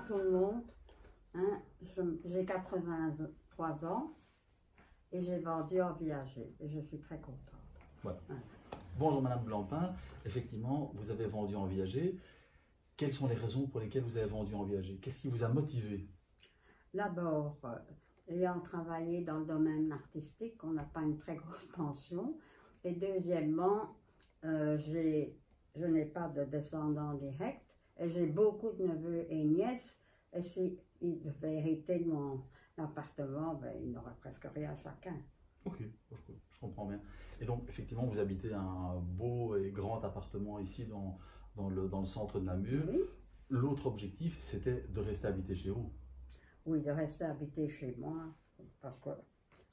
tout le monde. Hein. J'ai 83 ans et j'ai vendu en viager et je suis très contente. Voilà. Ouais. Bonjour Madame Blancpain, effectivement, vous avez vendu en viager. Quelles sont les raisons pour lesquelles vous avez vendu en viager? Qu'est-ce qui vous a motivé? D'abord, ayant travaillé dans le domaine artistique, on n'a pas une très grosse pension. Et deuxièmement, je n'ai pas de descendants directs et j'ai beaucoup de neveux et nièces. Et s'ils devaient hériter de mon appartement, ben, ils n'auraient presque rien chacun. Ok, je comprends bien. Et donc, effectivement, vous habitez un beau et grand appartement ici dans le centre de Namur. Oui. L'autre objectif, c'était de rester habité chez vous. Oui, de rester habité chez moi, parce que,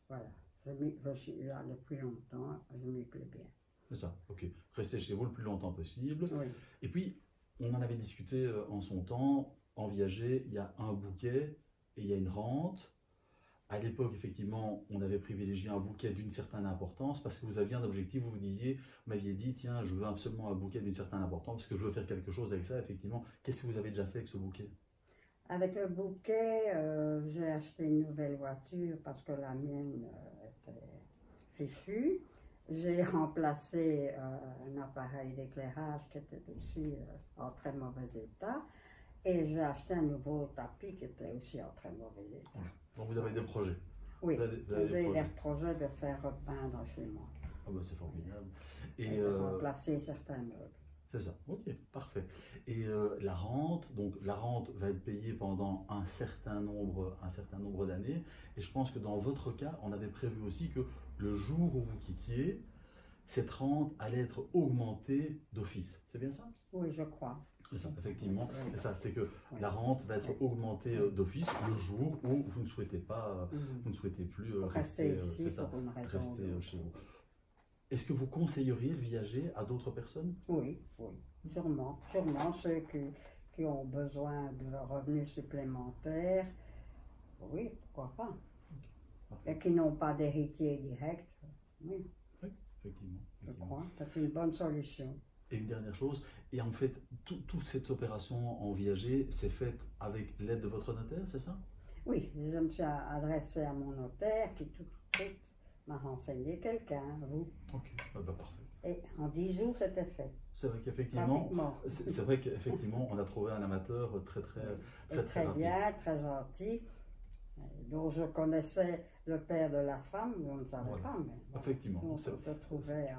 voilà, je suis là depuis longtemps, je m'y plais bien. C'est ça, ok. Rester chez vous le plus longtemps possible. Oui. Et puis, on en avait discuté en son temps. En viager, il y a un bouquet et il y a une rente. À l'époque, effectivement, on avait privilégié un bouquet d'une certaine importance parce que vous aviez un objectif, vous m'aviez dit, tiens, je veux absolument un bouquet d'une certaine importance parce que je veux faire quelque chose avec ça, effectivement. Qu'est-ce que vous avez déjà fait avec ce bouquet? Avec le bouquet, j'ai acheté une nouvelle voiture parce que la mienne était fichue. J'ai remplacé un appareil d'éclairage qui était aussi en très mauvais état. Et j'ai acheté un nouveau tapis qui était aussi en très mauvais état. Donc vous avez des projets? Oui, vous avez j'ai des projets de faire repeindre chez moi. Ah bah c'est formidable. Et de remplacer certains meubles. C'est ça, ok, parfait. Et la rente, donc la rente va être payée pendant un certain nombre d'années. Et je pense que dans votre cas, on avait prévu aussi que le jour où vous quittiez, cette rente allait être augmentée d'office. C'est bien ça? Oui, je crois. C'est ça, effectivement. Oui. C'est ça, c'est que la rente va être augmentée d'office le jour où vous ne souhaitez pas, vous ne souhaitez plus rester ici pour une raison rester chez vous. Est-ce que vous conseilleriez le viager à d'autres personnes? Oui, oui, sûrement. Sûrement ceux qui ont besoin de revenus supplémentaires. Oui, pourquoi pas. Okay. Et qui n'ont pas d'héritier direct. Oui. Oui, effectivement. Je crois que c'est une bonne solution. Et une dernière chose, et en fait, toute cette opération en viager, c'est faite avec l'aide de votre notaire, c'est ça? Oui, je me suis adressée à mon notaire qui tout de suite m'a renseigné quelqu'un, vous. Ok, bah, parfait. Et en 10 jours, c'était fait. C'est vrai qu'effectivement, on a trouvé un amateur très bien, très gentil, dont je connaissais le père de la femme, on ne savait pas, mais effectivement. On se trouvait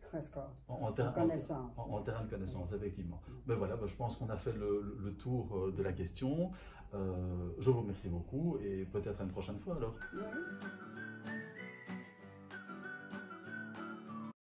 presque en terrain de connaissance, effectivement. Ben voilà, je pense qu'on a fait le tour de la question. Je vous remercie beaucoup et peut-être à une prochaine fois alors. Oui.